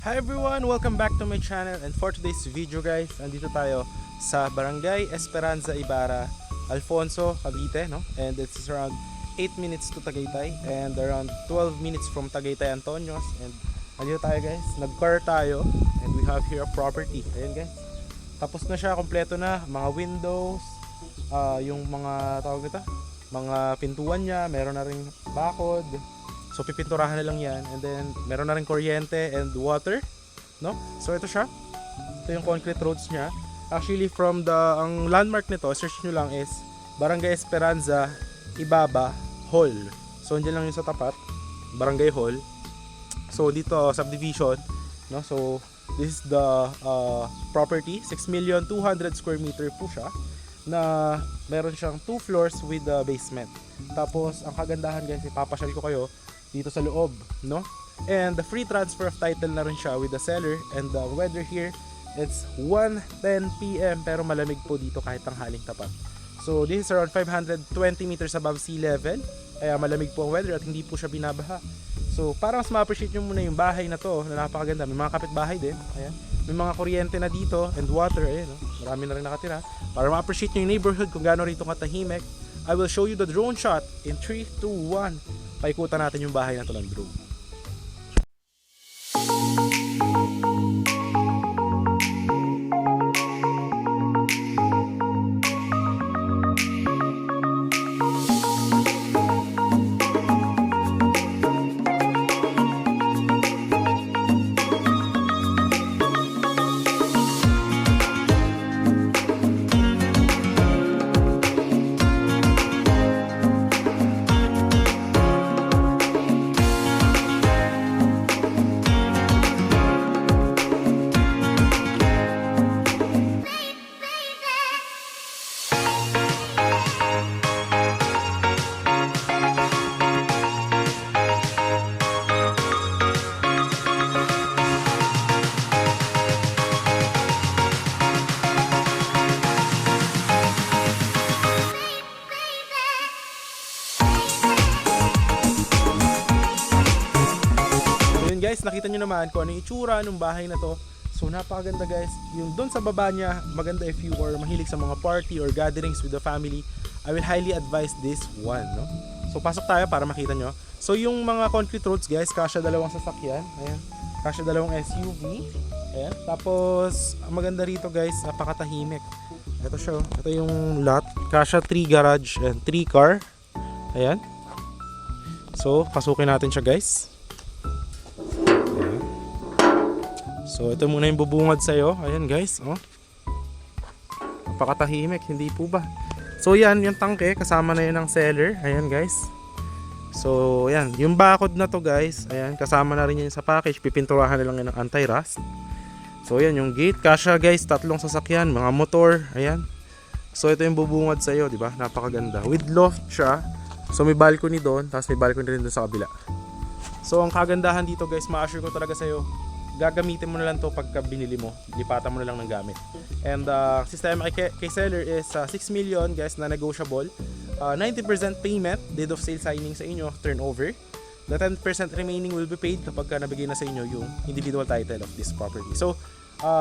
Hi everyone! Welcome back to my channel, and for today's video guys, andito tayo sa Barangay Esperanza Ibarra, Alfonso, Cavite, no? And it's around 8 minutes to Tagaytay and around 12 minutes from Tagaytay Antonios. And andito tayo guys, nag-car tayo and we have here a property. Ayan guys, tapos na siya, kompleto na, mga windows, yung mga tawag nito, mga pintuan niya, meron na ring bakod. So pipinturahan na lang yan, and then meron na rin kuryente and water, no? So ito siya. Ito yung concrete roads niya. Actually ang landmark nito, search nyo lang is Barangay Esperanza Ibaba Hall. So andyan lang yung sa tapat, Barangay Hall. So dito subdivision, no? So this is the property, 6,200,000 square meter po siya, na meron siyang 2 floors with the basement. Tapos ang kagandahan guys, ipapasyal ko kayo dito sa loob, no? And the free transfer of title na rin siya with the seller. And the weather here, it's 1:10 PM pero malamig po dito kahit tanghaling tapat. So this is around 520 meters above sea level, kaya malamig po ang weather at hindi po siya binabaha. So para mas ma-appreciate nyo muna yung bahay na to, na napakaganda. May mga kapitbahay din, ayan. May mga kuryente na dito and water, ayan, no? Marami na rin nakatira. Para ma-appreciate nyo yung neighborhood kung gaano rito katahimik, I will show you the drone shot in 3, 2, 1. Paikutan natin yung bahay na to ng drone. Guys, nakita nyo naman kung ano yung itsura ng bahay na to. So napakaganda guys. Yung doon sa baba niya, maganda if you are mahilig sa mga party or gatherings with the family. I will highly advise this one, no? So pasok tayo para makita nyo. So yung mga concrete roads guys, kasya dalawang sasakyan. Ayan. Kasya dalawang SUV. Ayan. Tapos ang maganda rito guys, napakatahimik. Ito siya. Ito yung lot. Kasya 3 garage and 3 car. Ayan. So pasukin natin siya guys. So ito muna yung bubungad sa'yo. Ayan guys, oh. Napakatahimik, hindi po ba? So yan, yung tangke, kasama na yun ng seller. Ayan guys. So yan, yung bakod na to guys, ayan, kasama na rin yun sa package. Pipinturahan na lang yun ng anti-rust. So yan, yung gate, kasya guys, 3 sasakyan, mga motor, ayan. So ito yung bubungad sa'yo, diba? Napakaganda. With loft siya. So may balcony doon, tapos may balcony rin doon sa kabila. So ang kagandahan dito guys, ma-assure ko talaga sa'yo, gagamitin mo na lang to pagka binili mo, lipatan mo na lang ng gamit. And sistema kay seller is 6 million guys na negotiable, 90% payment, date of sale signing sa inyo, turnover. The 10% remaining will be paid kapag nabigay na sa inyo yung individual title of this property. So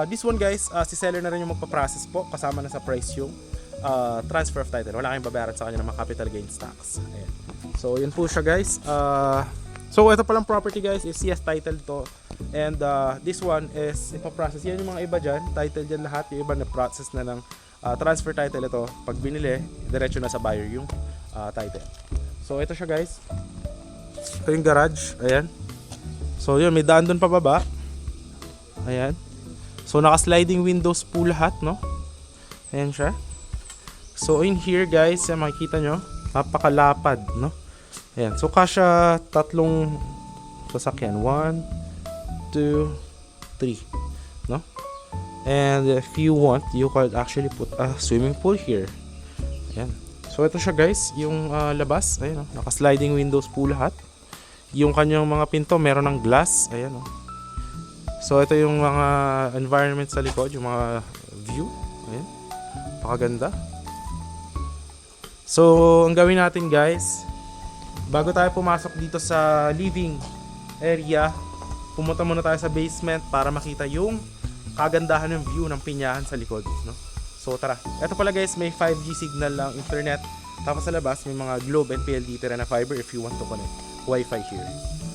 this one guys, si seller na rin yung magpa-process po, kasama na sa price yung transfer of title. Wala kayong babayaran sa kanya ng mga capital gains tax. Ayan. So yun po siya guys. So ito palang property guys is CS title to. And this one is ipaprocess. Yan yung mga iba dyan, title dyan lahat. Yung iba na process na ng transfer title. Ito, pag binili, diretso na sa buyer yung title. So ito siya guys. Ito yung garage. Ayan. So yun, may daan doon pababa. Ayan. So naka sliding windows po lahat, no? Ayan siya. So in here guys, makikita nyo, napakalapad, no? Ayan. So kasya 3 sasakyan. 1, 2, 3, no? And if you want, you could actually put a swimming pool here. Ayan. So ito siya guys, yung labas. Ayan, oh. Naka sliding windows po lahat. Yung kanyang mga pinto meron ng glass. Ayan, oh. So ito yung mga environment sa likod, yung mga view. Ayan. Pakaganda. So ang gawin natin guys, bago tayo pumasok dito sa living area, pumunta muna tayo sa basement para makita yung kagandahan ng view ng pinyahan sa likod, no? So tara. Ito pala guys, may 5G signal lang internet. Tapos sa labas may mga Globe and PLDT na fiber if you want to connect Wi-Fi here.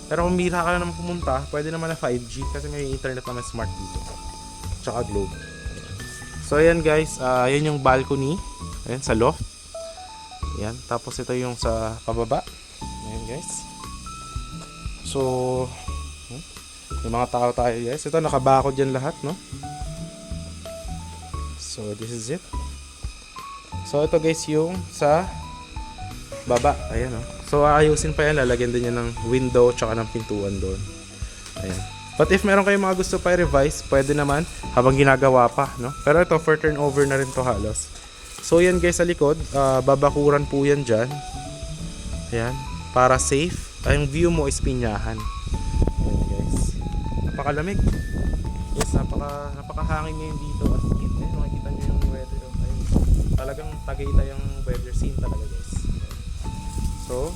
Pero kung bira ka na naman pumunta, pwede naman na 5G kasi may internet naman smart dito. Tsaka Globe. So ayan guys, ayan yung balcony. Ayan sa loft. Ayan, tapos ito yung sa pababa. Ayan guys. So may mga tao tayo guys. Ito nakabakod yan lahat, no? So this is it. So ito guys yung sa baba. Ayan, no? So aayusin pa yan. Lalagyan din yan ng window tsaka ng pintuan doon. Ayan. But if meron kayong mga gusto pa i-revise, pwede naman habang ginagawa pa, no? Pero ito for turnover na rin to halos. So yan guys sa likod, babakuran po yan dyan. Ayan, para safe. Yung view mo is pinyahan. Ayan guys. Napakalamig. Yes, napakahangin ngayon dito. At ayan, makikita nyo yung weather. Ayun. Talagang Tagaytay yung weather scene talaga guys. So,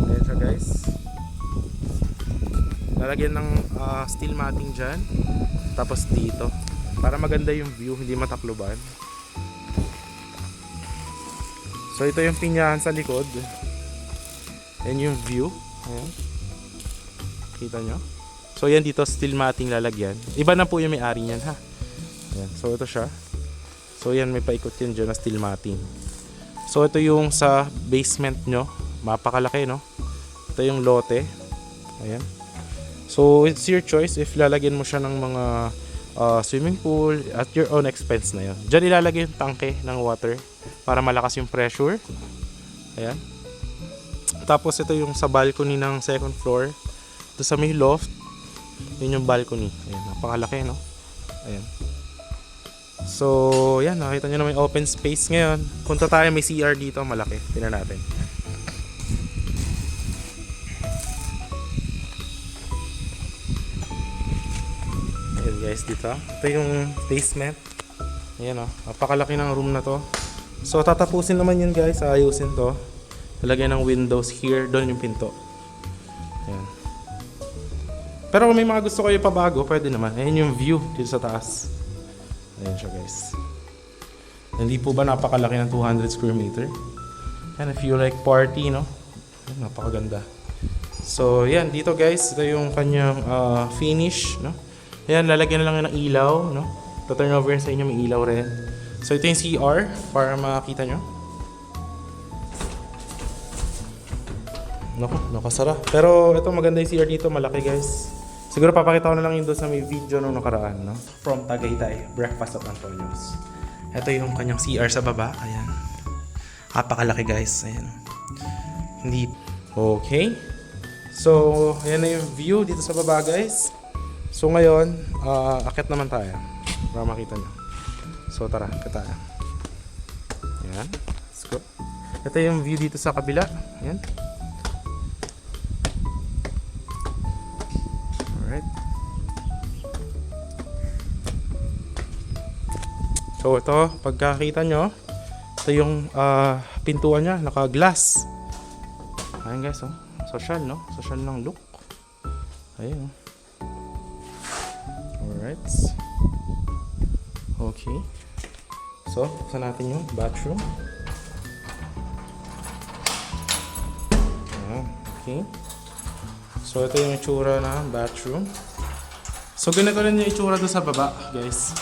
ayan siya guys. Lalagyan ng steel matting dyan. Tapos dito. Para maganda yung view, hindi matakluban. So ito yung pinyahan sa likod. Yan yung view. Ayan. Kita nyo? So yan dito steel matting lalagyan. Iba na po yung may-ari niyan ha. Ayan. So ito siya. So yan may paikot yan dyan na steel matting. So ito yung sa basement nyo. Mapakalaki no. Ito yung lote. Ayan. So it's your choice if lalagyan mo siya ng mga swimming pool at your own expense na yun. Diyan ilalagay yung tangke ng water para malakas yung pressure. Ayan. Tapos ito yung sa balcony ng second floor. Ito sa may loft. Yun yung balcony. Ayan, napakalaki no. Ayan. So, yan, nakita nyo na may open space ngayon. Punta tayo, may CR dito, malaki. Tingnan natin. Ayan guys, dito. Ito yung basement. Ayan o, napakalaki ng room na to. So tatapusin naman yun guys, ayusin to. Talagyan ng windows here, doon yung pinto. Ayan. Pero kung may mga gusto kayo pabago, pwede naman. Ayan yung view dito sa taas. Ayan siya guys. Hindi po ba napakalaki ng 200 square meter? And if you like party, no? Ayan, napakaganda. So yan, dito guys, ito yung kanyang finish, no? Ayan, lalagyan na lang ng ilaw, no? To-turn over sa inyo, may ilaw rin. So ito yung CR para makita nyo. Naku, nakasara. Pero ito maganda yung CR dito, malaki guys. Siguro papakita ko na lang yun doon sa may video nung nakaraan, no? From Tagaytay, Breakfast at Antonio's. Ito yung kanyang CR sa baba. Ayan. Napakalaki guys. Ayan. Hindi. Okay. So, ayan na yung view dito sa baba guys. So ngayon, akit naman tayo para makita nyo. So tara, kita. Ayan. Let's go. Ito yung view dito sa kabila. Ayan. Alright. So ito, pagkakita nyo, ito yung pintuan nya, naka-glass. Ayan guys, oh. Social, no? Social ng look. Ayan, oh. Alright. Okay. So, buksan natin yung bathroom. Okay. So, ito yung itsura ng bathroom. So, ganito rin yung itsura doon sa baba, guys.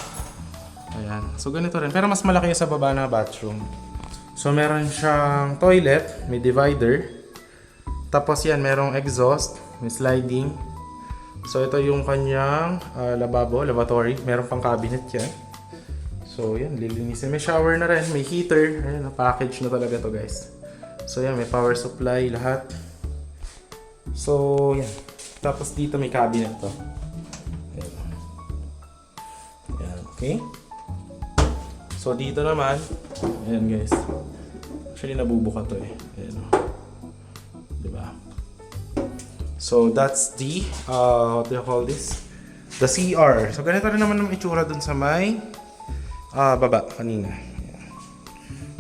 Ayan. So, ganito rin. Pero mas malaki yung sa baba na bathroom. So, meron siyang toilet. May divider. Tapos yan, merong exhaust. May sliding. So, ito yung kanyang lavatory. Meron pang cabinet yan. So, yan, lilinisin. May shower na rin. May heater. Ayan, package na talaga to guys. So, yan, may power supply, lahat. So, yan. Tapos dito may cabinet to. Ayan. Ayan, okay. So, dito naman. Ayan guys. Actually, nabubuka to eh. Ayan. Diba? So, that's the, what do you call this? The CR. So, ganito rin naman ang itsura dun sa may baba kanina.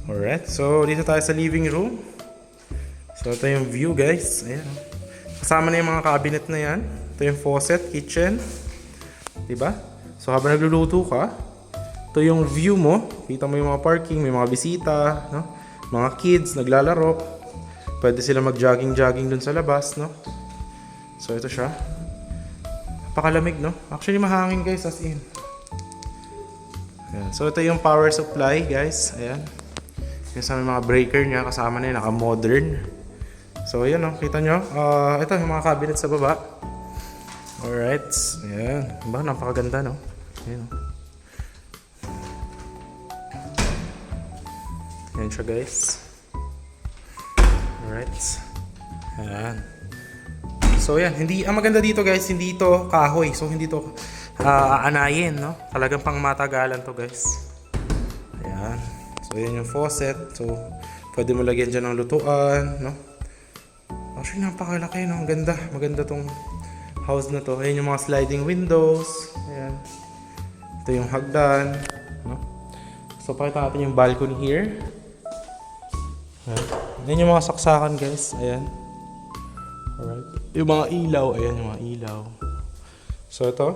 Alright. So, dito tayo sa living room. So, ito yung view, guys. Ayan. Kasama na yung mga cabinet na yan. Ito yung faucet, kitchen. Diba? So habang nagluluto ka, ito yung view mo. Kita mo yung mga parking, may mga bisita, no? Mga kids naglalaro. Pwede sila mag-jogging-jogging dun sa labas, no? So ito siya. Napakalamig, no? Actually mahangin guys, as in. Ayan. So ito yung power supply guys. Ayan. Yung sa mga breaker niya, kasama na yun, naka-modern. So ayan, no? Kita nyo. Ito yung mga cabinet sa baba. Alright. Ayan. Ba, napakaganda, no? Ayan, no? Ayan siya guys. Alright. Ayan. So yan, ang maganda dito guys, hindi ito kahoy. So hindi ito aanayin, no? Talagang pang matagalan to guys. Ayan. So yan yung faucet. So pwede mo lagyan dyan ng lutuan, no? Actually napakalaki, no? Ang ganda. Maganda tong house na to. Ayan yung mga sliding windows. Ayan. Ito yung hagdan, no? So pakita natin yung balcony here. Ayan. Ayan yung mga saksakan guys. Ayan. Alright. Yung mga ilaw. Ayan yung mga ilaw. So ito.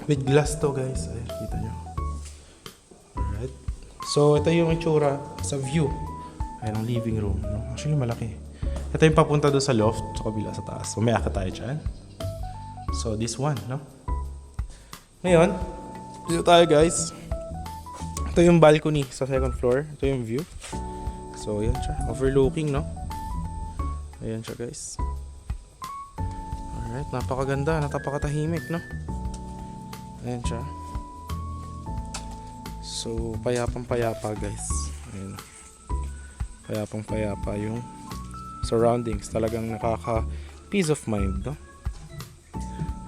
With glass to guys. Ayan. Kita nyo. Alright. So ito yung itsura sa view. Ayan ang living room. No? Actually malaki. Ito yung papunta doon sa loft. Sa kabila sa taas. So may akit tayo dyan. So this one. No? Ngayon. Dito tayo guys. Ito yung balcony sa second floor. Ito yung view. So, ayan siya. Overlooking, no? Ayan siya, guys. Alright. Napakaganda. Napakatahimik, no? Ayan siya. So, payapang-payapa, guys. Ayan. Payapang-payapa yung surroundings. Talagang nakaka-peace of mind, no?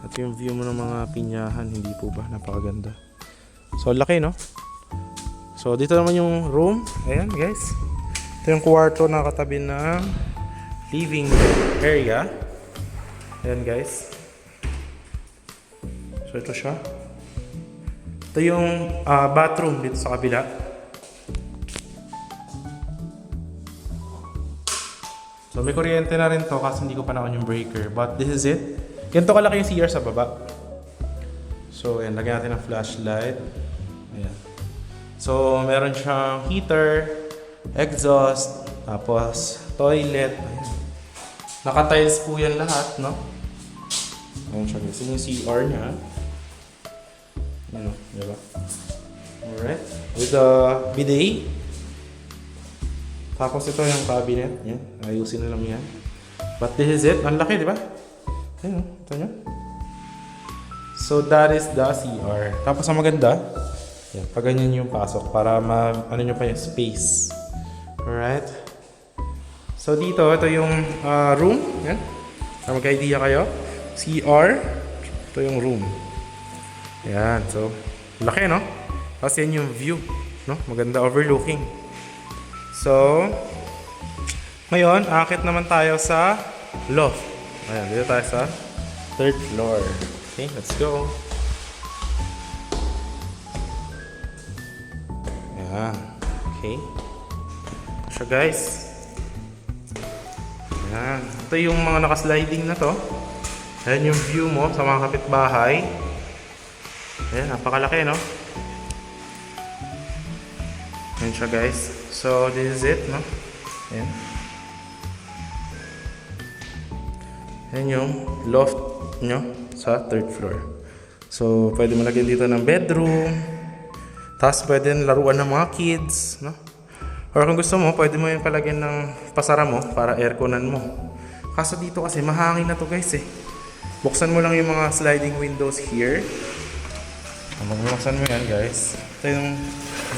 At yung view mo ng mga pinyahan, hindi po ba? Napakaganda. So, laki, no? So, dito naman yung room. Ayan, guys. Ito yung kwarto na katabi ng living area. Ayan guys. So ito siya. Ito yung bathroom dito sa kabila. So may kuryente na rin to kasi hindi ko pa na-on yung breaker. But this is it. Ganito kalaki yung CR sa baba. So ayan, lagyan natin ng flashlight. Ayan. So meron siyang heater, exhaust, tapos toilet. Ayan. Naka-tiles po yan lahat, no? Ayan siya guys. Yun yung CR niya. Ayan o, diba? Alright. With the bidet. Tapos ito yung cabinet. Ayan. Ayusin na lang yan. But this is it. Ang laki, diba? Ayan o. Ito nyo. So that is the CR. Tapos ang maganda, yan, pag ganyan yung pasok para ano nyo pa yung space. Alright. So dito, ito yung room. Yan. Para magka-idea kayo. CR. Ito yung room. Yan. So, laki, no? Kasi yan yung view. No? Maganda overlooking. So, ngayon, akit naman tayo sa loft. Ayan, dito tayo sa third floor. Okay, let's go. Ayan. Okay. So guys. Ayan. Ito yung mga nakasliding na to. Ayan yung view mo sa mga kapitbahay. Ayan, napakalaki, no? Ayan siya guys. So this is it, no? Ayan. Ayan yung loft nyo sa third floor. So pwede mo lagyan dito ng bedroom. Tapos pwede laruan ng mga kids, no? Or kung gusto mo, pwede mo yung palagyan ng pasara mo para airconan mo. Kaso dito kasi mahangin na to guys eh. Buksan mo lang yung mga sliding windows here. Buksan mo yan guys. Ito yung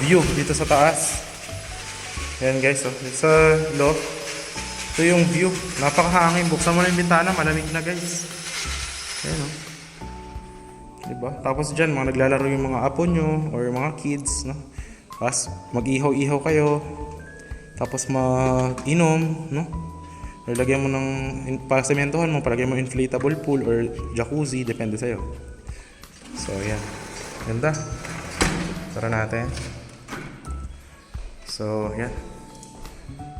view dito sa taas. Ayan guys, oh. Dito sa loft. Ito yung view. Napakahangin. Buksan mo lang yung bintana, malamig na guys. Ayan oh. Diba? Tapos dyan, mga naglalaro yung mga apo nyo or yung mga kids, no? Tapos mag-ihaw-ihaw kayo. Tapos mag-inom, no? Or lagyan mo ng, pasementohan mo, palagyan mo inflatable pool or jacuzzi, depende sa'yo. So, yan. Ganda. Tara natin. So, yan.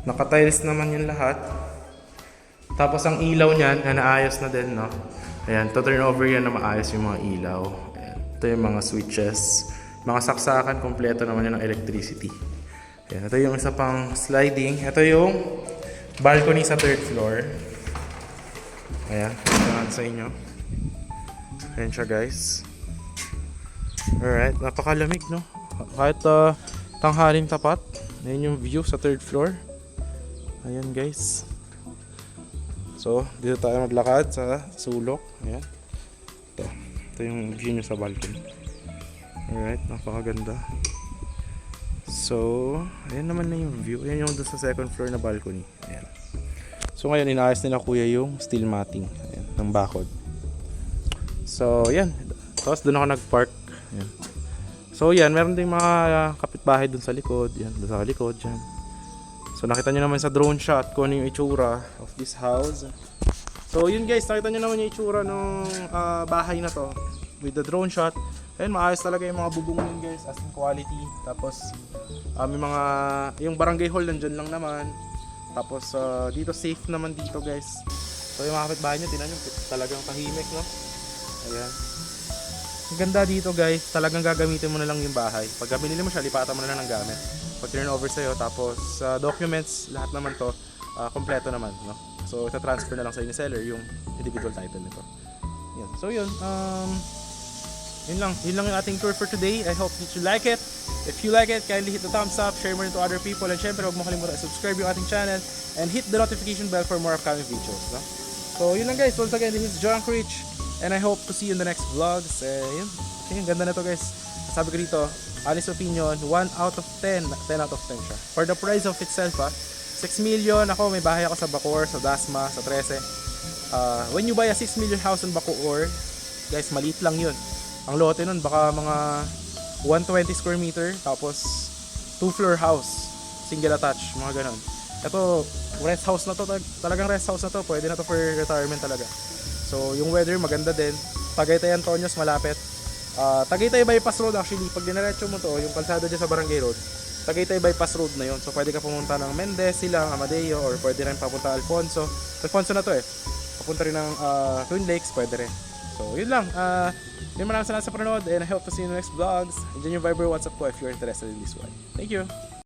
Naka-tiles naman yung lahat. Tapos ang ilaw niyan, naayos na din, no? Ayan, to turn over yan na maayos yung mga ilaw. Ayan. Ito yung mga switches. Mga saksakan, kompleto naman yan ng electricity. Ayan, ito yung isa pang sliding. Ito yung balcony sa 3rd floor. Ayan, ito natin sa inyo. Ayan siya, guys. Alright, napakalamig, no? Kahit tanghaling tapat. Ayan yung view sa 3rd floor. Ayan, guys. So, dito tayo maglakad sa sulok. Ayan. Ito yung view nyo sa balcony. Alright, napakaganda. So, ayan naman na yung view. Ayan yung doon sa 2nd floor na balcony. Ayan. So, ngayon, inaayos nila kuya yung steel matting. Ayan, ng bakod. So, ayan. Tapos, doon ako nag-park. Ayan. So, yan. Meron ding mga kapitbahay doon sa likod. Ayan, doon sa likod. Ayan. So nakita nyo naman sa drone shot kung ano yung itsura of this house. So yun guys, nakita nyo naman yung itsura ng bahay na to with the drone shot. Ayun, maayos talaga yung mga bubong yun guys, as in quality. Tapos may mga, yung barangay hall nandyan lang naman. Tapos dito safe naman dito guys. So yung mga kapitbahay nyo, tinan nyo, talagang tahimik, no? Ayan. Ang ganda dito guys, talagang gagamitin mo na lang yung bahay. Pag binili mo siya, lipatan mo na lang ng gamit. Pag turn over sa'yo, tapos documents, lahat naman to, kompleto naman, no? So, ita-transfer na lang sa inyo seller yung individual title nito. Yan. So, yun. Yun lang yung ating tour for today. I hope that you like it. If you like it, kindly hit the thumbs up, share mo rin to other people, and syempre, huwag mo kalimutan subscribe yung ating channel, and hit the notification bell for more upcoming videos, no? So, yun lang guys. Once again, this is John Rich, and I hope to see you in the next vlogs. Yun. Okay, ganda na to guys. Sabi ko dito, honest opinion, 1 out of 10, 10 out of 10 siya. For the price of itself, 6 million, ako may bahay ako sa Bacoor, sa Dasma, sa 13. When you buy a 6 million house in Bacoor, guys, maliit lang yun. Ang lote nun, baka mga 120 square meter, tapos 2-floor house, single attached, mga ganon. Ito, rest house na to, talagang rest house na to, pwede na to for retirement talaga. So, yung weather maganda din. Tagaytay Antonios, malapit. Tagaytay Bypass Road actually, pag dinaretso mo to, yung kalsada dyan sa Barangay Road, Tagaytay Bypass Road na yun. So pwede ka pumunta ng Mendez, Silang, Amadeo, or pwede rin papunta Alfonso. Alfonso na to eh. Papunta rin ng Twin Lakes, pwede rin. So yun lang. Yun, maraming salamat sa panonood, and I hope to see you in the next vlogs. And dyan yung Viber WhatsApp ko if you're interested in this one. Thank you!